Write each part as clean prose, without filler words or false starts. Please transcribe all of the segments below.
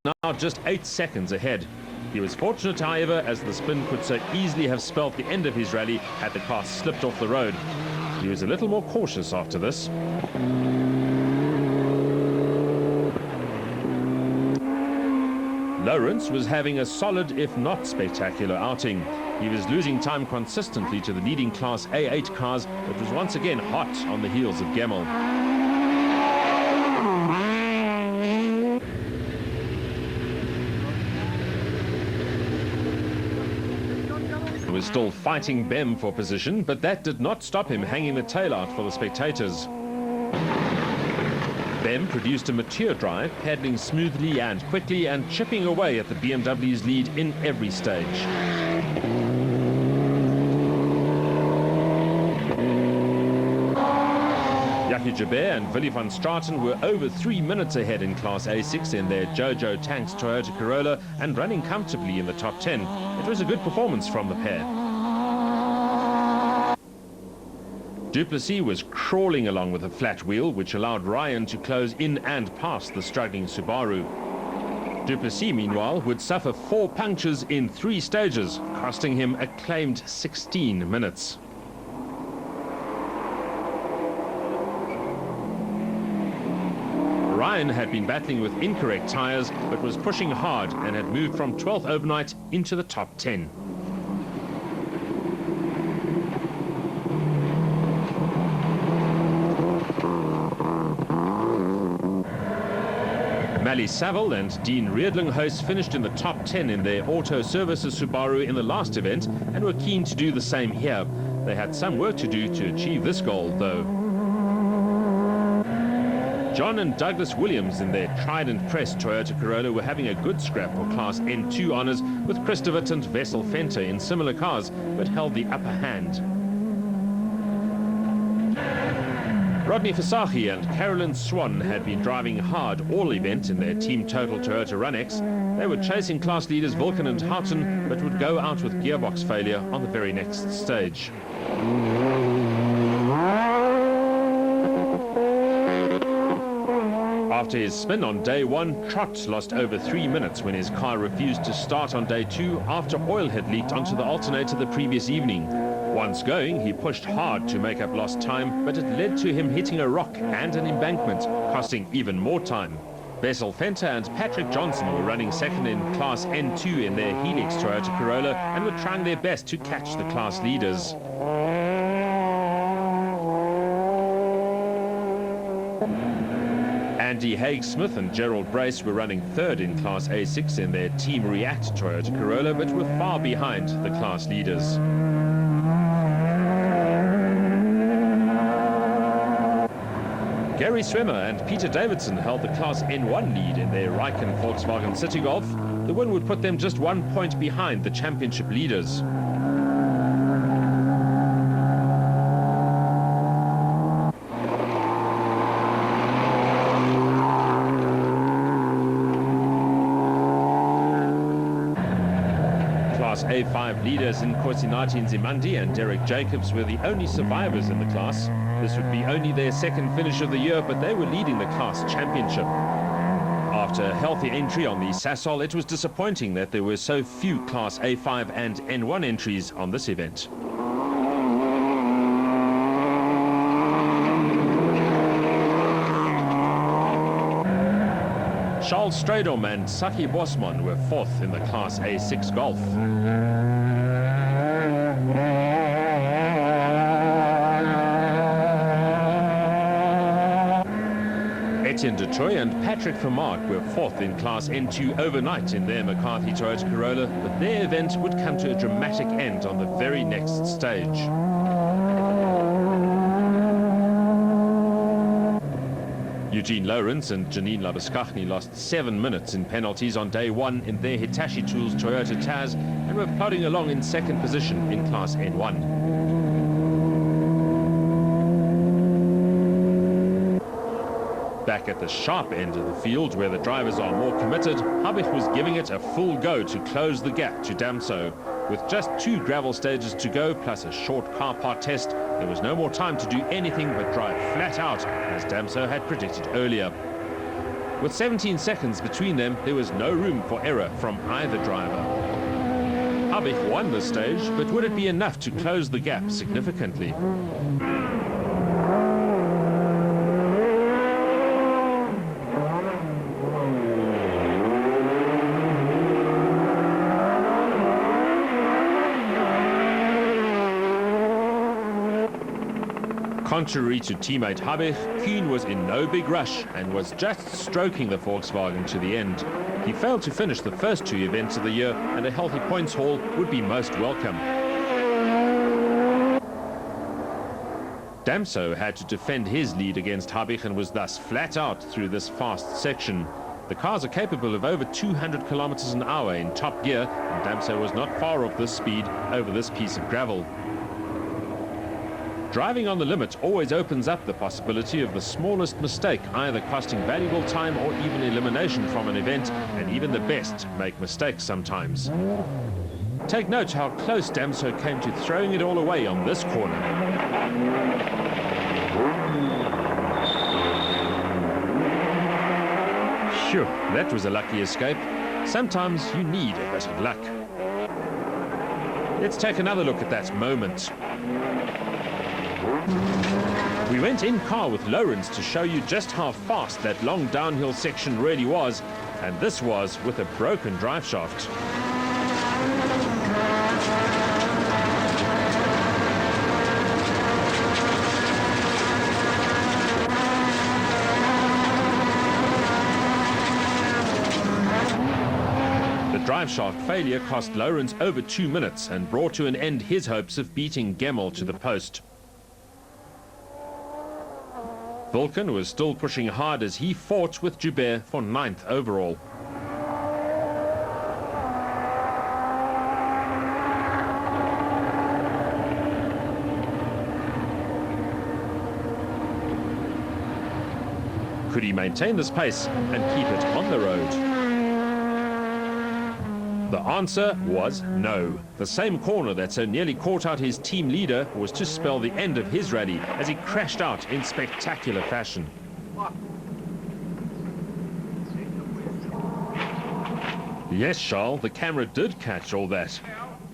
now just 8 seconds ahead. He was fortunate, however, as the spin could so easily have spelt the end of his rally had the car slipped off the road. He was a little more cautious after this. Lawrence was having a solid, if not spectacular, outing. He was losing time consistently to the leading Class A8 cars, but was once again hot on the heels of Gemmell. He was still fighting Bem for position, but that did not stop him hanging the tail out for the spectators. Bem produced a mature drive, paddling smoothly and quickly and chipping away at the BMW's lead in every stage. Jackie Jabert and Willy van Straten were over 3 minutes ahead in Class A6 in their Jojo Tanks Toyota Corolla and running comfortably in the top 10. It was a good performance from the pair. Duplessis was crawling along with a flat wheel, which allowed Ryan to close in and past the struggling Subaru. Duplessis, meanwhile, would suffer 4 punctures in 3 stages, costing him a claimed 16 minutes. Ryan had been battling with incorrect tyres, but was pushing hard and had moved from 12th overnight into the top 10. Mally Saville and Dean Riedlinghuis finished in the top 10 in their Auto Services Subaru in the last event and were keen to do the same here. They had some work to do to achieve this goal, though. John and Douglas Williams in their tried and pressed Toyota Corolla were having a good scrap for Class N2 honours, with Christopher and Wessel Venter in similar cars, but held the upper hand. Rodney Visagie and Carolyn Swan had been driving hard all event in their Team Total Toyota Run-X. They were chasing class leaders Vulcan and Houghton, but would go out with gearbox failure on the very next stage. After his spin on day 1, Trott lost over 3 minutes when his car refused to start on day 2 after oil had leaked onto the alternator the previous evening. Once going, he pushed hard to make up lost time, but it led to him hitting a rock and an embankment, costing even more time. Wessel Venter and Patrick Johnson were running second in Class N2 in their Helix Toyota Corolla and were trying their best to catch the class leaders. Andy Haig-Smith and Gerald Brace were running third in Class A6 in their Team React Toyota Corolla, but were far behind the class leaders. Gary Swimmer and Peter Davidson held the Class N1 lead in their Riken Volkswagen City Golf. The win would put them just 1 point behind the championship leaders. Class A5 leaders in Kosinati Nzimandi and Derek Jacobs were the only survivors in the class. This would be only their second finish of the year, but they were leading the class championship. After a healthy entry on the Sasol, it was disappointing that there were so few Class A5 and N1 entries on this event. Charles Stradom and Saki Bosman were fourth in the Class A6 Golf. Etienne Detroit and Patrick Vermaak were fourth in Class N2 overnight in their McCarthy Toyota Corolla, but their event would come to a dramatic end on the very next stage. Eugene Lawrence and Janine Labuschagne lost 7 minutes in penalties on day 1 in their Hitachi Tools Toyota Taz and were plodding along in second position in Class N1. Back at the sharp end of the field, where the drivers are more committed, Habich was giving it a full go to close the gap to Damso. With just 2 gravel stages to go, plus a short car part test, there was no more time to do anything but drive flat out, as Damso had predicted earlier. With 17 seconds between them, there was no room for error from either driver. Habich won the stage, but would it be enough to close the gap significantly? Contrary to teammate Habich, Kuhn was in no big rush and was just stroking the Volkswagen to the end. He failed to finish the first two events of the year, and a healthy points haul would be most welcome. Damso had to defend his lead against Habich and was thus flat out through this fast section. The cars are capable of over 200 kilometers an hour in top gear, and Damso was not far off this speed over this piece of gravel. Driving on the limit always opens up the possibility of the smallest mistake either costing valuable time or even elimination from an event, and even the best make mistakes sometimes. Take note how close Damso came to throwing it all away on this corner. Phew, that was a lucky escape. Sometimes you need a bit of luck. Let's take another look at that moment. We went in car with Lawrence to show you just how fast that long downhill section really was, and this was with a broken drive shaft. The drive shaft failure cost Lawrence over 2 minutes and brought to an end his hopes of beating Gemmel to the post. Vulcan was still pushing hard as he fought with Joubert for 9th overall. Could he maintain this pace and keep it on the road? The answer was no. The same corner that so nearly caught out his team leader was to spell the end of his rally as he crashed out in spectacular fashion. Yes, Charles, the camera did catch all that.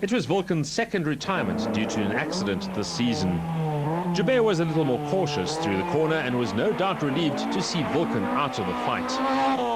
It was Vulcan's second retirement due to an accident this season. Joubert was a little more cautious through the corner and was no doubt relieved to see Vulcan out of the fight.